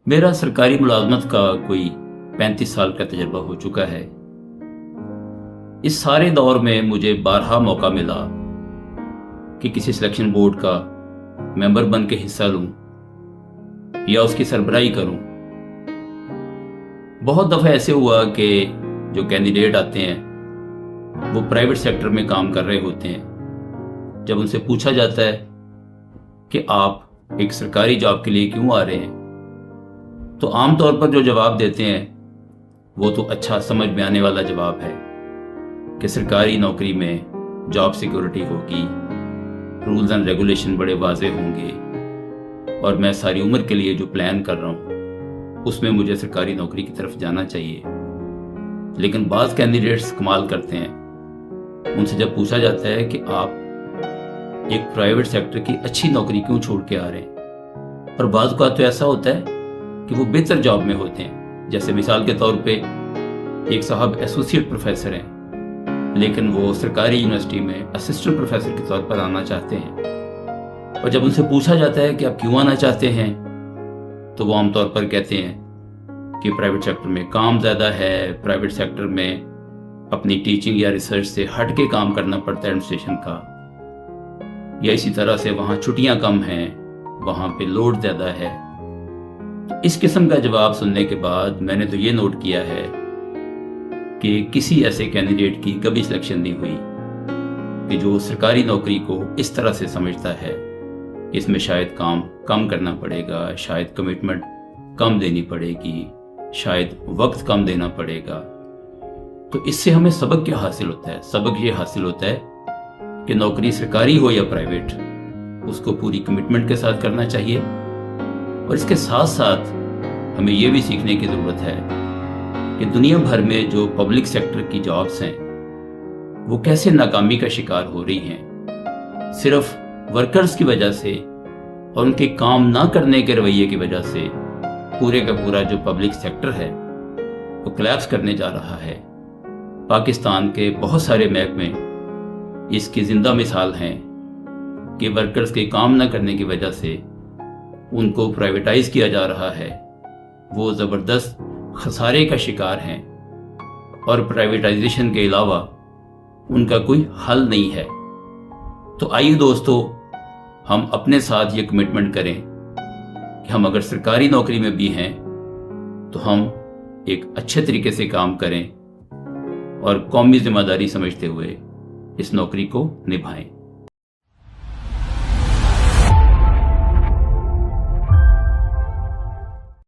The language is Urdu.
میرا سرکاری ملازمت کا کوئی 35 سال کا تجربہ ہو چکا ہے۔ اس سارے دور میں مجھے بارہا موقع ملا کہ کسی سلیکشن بورڈ کا ممبر بن کے حصہ لوں یا اس کی سربراہی کروں۔ بہت دفعہ ایسے ہوا کہ جو کینڈیڈیٹ آتے ہیں وہ پرائیویٹ سیکٹر میں کام کر رہے ہوتے ہیں۔ جب ان سے پوچھا جاتا ہے کہ آپ ایک سرکاری جاب کے لیے کیوں آ رہے ہیں، تو عام طور پر جو جواب دیتے ہیں وہ تو اچھا سمجھ میں آنے والا جواب ہے کہ سرکاری نوکری میں جاب سیکورٹی ہوگی، رولز اینڈ ریگولیشن بڑے واضح ہوں گے، اور میں ساری عمر کے لیے جو پلان کر رہا ہوں اس میں مجھے سرکاری نوکری کی طرف جانا چاہیے۔ لیکن بعض کینڈیڈیٹس کمال کرتے ہیں۔ ان سے جب پوچھا جاتا ہے کہ آپ ایک پرائیویٹ سیکٹر کی اچھی نوکری کیوں چھوڑ کے آ رہے ہیں، اور بعض اوقات تو ایسا ہوتا ہے کہ وہ بہتر جاب میں ہوتے ہیں۔ جیسے مثال کے طور پہ ایک صاحب ایسوسیٹ پروفیسر ہیں، لیکن وہ سرکاری یونیورسٹی میں اسسٹنٹ پروفیسر کے طور پر آنا چاہتے ہیں، اور جب ان سے پوچھا جاتا ہے کہ آپ کیوں آنا چاہتے ہیں، تو وہ عام طور پر کہتے ہیں کہ پرائیویٹ سیکٹر میں کام زیادہ ہے، پرائیویٹ سیکٹر میں اپنی ٹیچنگ یا ریسرچ سے ہٹ کے کام کرنا پڑتا ہے ایڈمنسٹریشن کا، یا اسی طرح سے وہاں چھٹیاں کم ہیں، وہاں پہ لوڈ زیادہ ہے۔ اس قسم کا جواب سننے کے بعد میں نے تو یہ نوٹ کیا ہے کہ کسی ایسے کینڈیڈیٹ کی کبھی سلیکشن نہیں ہوئی کہ جو سرکاری نوکری کو اس طرح سے سمجھتا ہے کہ اس میں شاید کام کم کرنا پڑے گا، شاید کمٹمنٹ کم دینی پڑے گی، شاید وقت کم دینا پڑے گا۔ تو اس سے ہمیں سبق کیا حاصل ہوتا ہے؟ سبق یہ حاصل ہوتا ہے کہ نوکری سرکاری ہو یا پرائیویٹ، اس کو پوری کمٹمنٹ کے ساتھ کرنا چاہیے، اور اس کے ساتھ ساتھ ہمیں یہ بھی سیکھنے کی ضرورت ہے کہ دنیا بھر میں جو پبلک سیکٹر کی جابز ہیں وہ کیسے ناکامی کا شکار ہو رہی ہیں۔ صرف ورکرز کی وجہ سے اور ان کے کام نہ کرنے کے رویے کی وجہ سے پورے کا پورا جو پبلک سیکٹر ہے وہ کلیپس کرنے جا رہا ہے۔ پاکستان کے بہت سارے محکمے اس کی زندہ مثال ہیں کہ ورکرز کے کام نہ کرنے کی وجہ سے ان کو پرائیویٹائز کیا جا رہا ہے، وہ زبردست خسارے کا شکار ہیں، اور پرائیویٹائزیشن کے علاوہ ان کا کوئی حل نہیں ہے۔ تو آئیے دوستو، ہم اپنے ساتھ یہ کمٹمنٹ کریں کہ ہم اگر سرکاری نوکری میں بھی ہیں تو ہم ایک اچھے طریقے سے کام کریں اور قومی ذمہ داری سمجھتے ہوئے اس نوکری کو نبھائیں۔